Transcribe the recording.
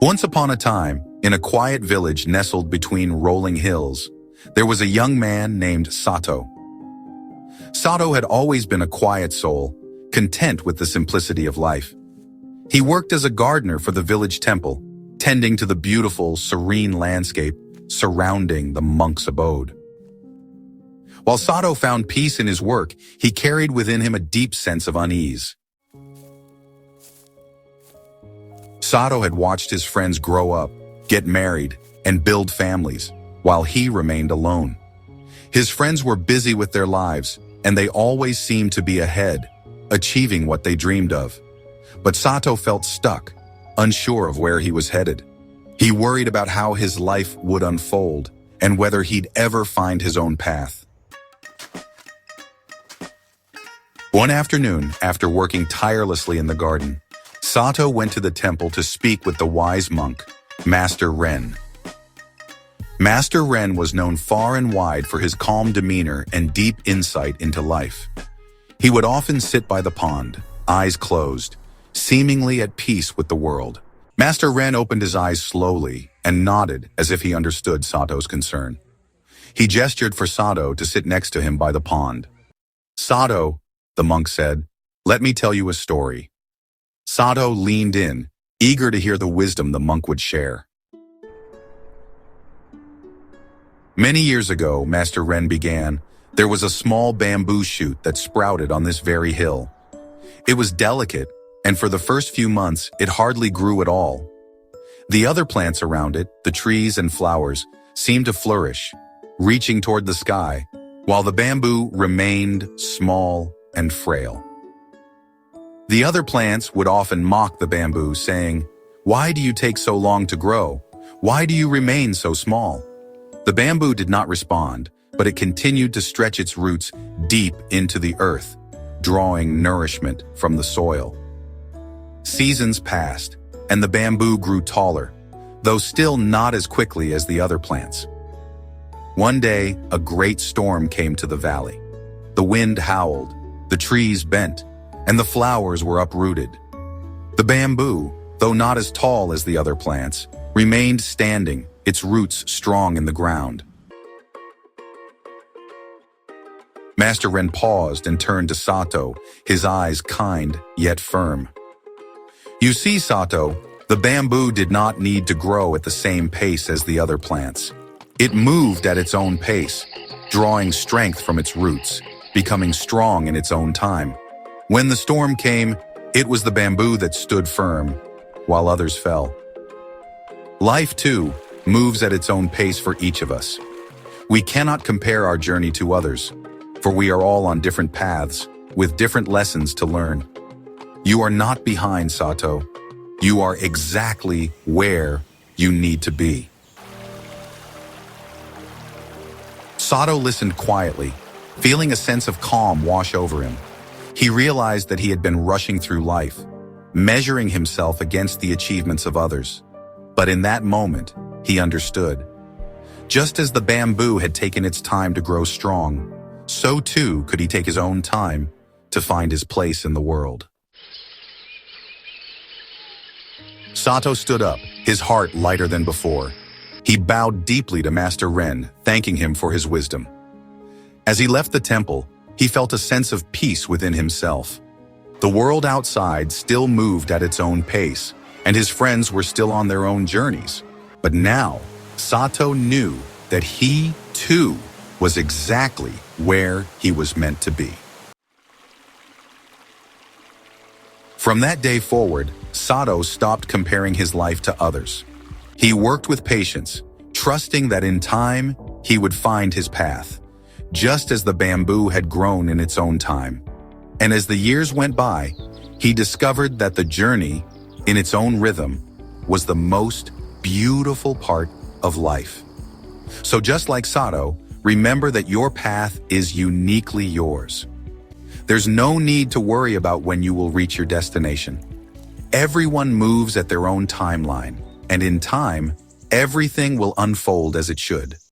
Once upon a time, in a quiet village nestled between rolling hills, there was a young man named Sato. Sato had always been a quiet soul, content with the simplicity of life. He worked as a gardener for the village temple, tending to the beautiful, serene landscape surrounding the monk's abode. While Sato found peace in his work, he carried within him a deep sense of unease. Sato had watched his friends grow up, get married, and build families, while he remained alone. His friends were busy with their lives, and they always seemed to be ahead, achieving what they dreamed of. But Sato felt stuck, unsure of where he was headed. He worried about how his life would unfold, and whether he'd ever find his own path. One afternoon, after working tirelessly in the garden, Sato went to the temple to speak with the wise monk, Master Ren. Master Ren was known far and wide for his calm demeanor and deep insight into life. He would often sit by the pond, eyes closed, seemingly at peace with the world. Master Ren opened his eyes slowly and nodded as if he understood Sato's concern. He gestured for Sato to sit next to him by the pond. "Sato," the monk said, "let me tell you a story." Sato leaned in, eager to hear the wisdom the monk would share. Many years ago, Master Ren began, there was a small bamboo shoot that sprouted on this very hill. It was delicate, and for the first few months, it hardly grew at all. The other plants around it, the trees and flowers, seemed to flourish, reaching toward the sky, while the bamboo remained small and frail. The other plants would often mock the bamboo, saying, "Why do you take so long to grow? Why do you remain so small?" The bamboo did not respond, but it continued to stretch its roots deep into the earth, drawing nourishment from the soil. Seasons passed, and the bamboo grew taller, though still not as quickly as the other plants. One day, a great storm came to the valley. The wind howled, the trees bent, and the flowers were uprooted. The bamboo, though not as tall as the other plants, remained standing, its roots strong in the ground. Master Ren paused and turned to Sato, his eyes kind yet firm. "You see, Sato, the bamboo did not need to grow at the same pace as the other plants. It moved at its own pace, drawing strength from its roots, becoming strong in its own time. When the storm came, it was the bamboo that stood firm, while others fell. Life, too, moves at its own pace for each of us. We cannot compare our journey to others, for we are all on different paths, with different lessons to learn. You are not behind, Sato. You are exactly where you need to be." Sato listened quietly, feeling a sense of calm wash over him. He realized that he had been rushing through life, measuring himself against the achievements of others. But in that moment, he understood. Just as the bamboo had taken its time to grow strong, so too could he take his own time to find his place in the world. Sato stood up, his heart lighter than before. He bowed deeply to Master Ren, thanking him for his wisdom. As he left the temple, he felt a sense of peace within himself. The world outside still moved at its own pace, and his friends were still on their own journeys. But now, Sato knew that he, too, was exactly where he was meant to be. From that day forward, Sato stopped comparing his life to others. He worked with patience, trusting that in time, he would find his path, just as the bamboo had grown in its own time. And as the years went by, he discovered that the journey, in its own rhythm, was the most beautiful part of life. So just like Sato, remember that your path is uniquely yours. There's no need to worry about when you will reach your destination. Everyone moves at their own timeline, and in time, everything will unfold as it should.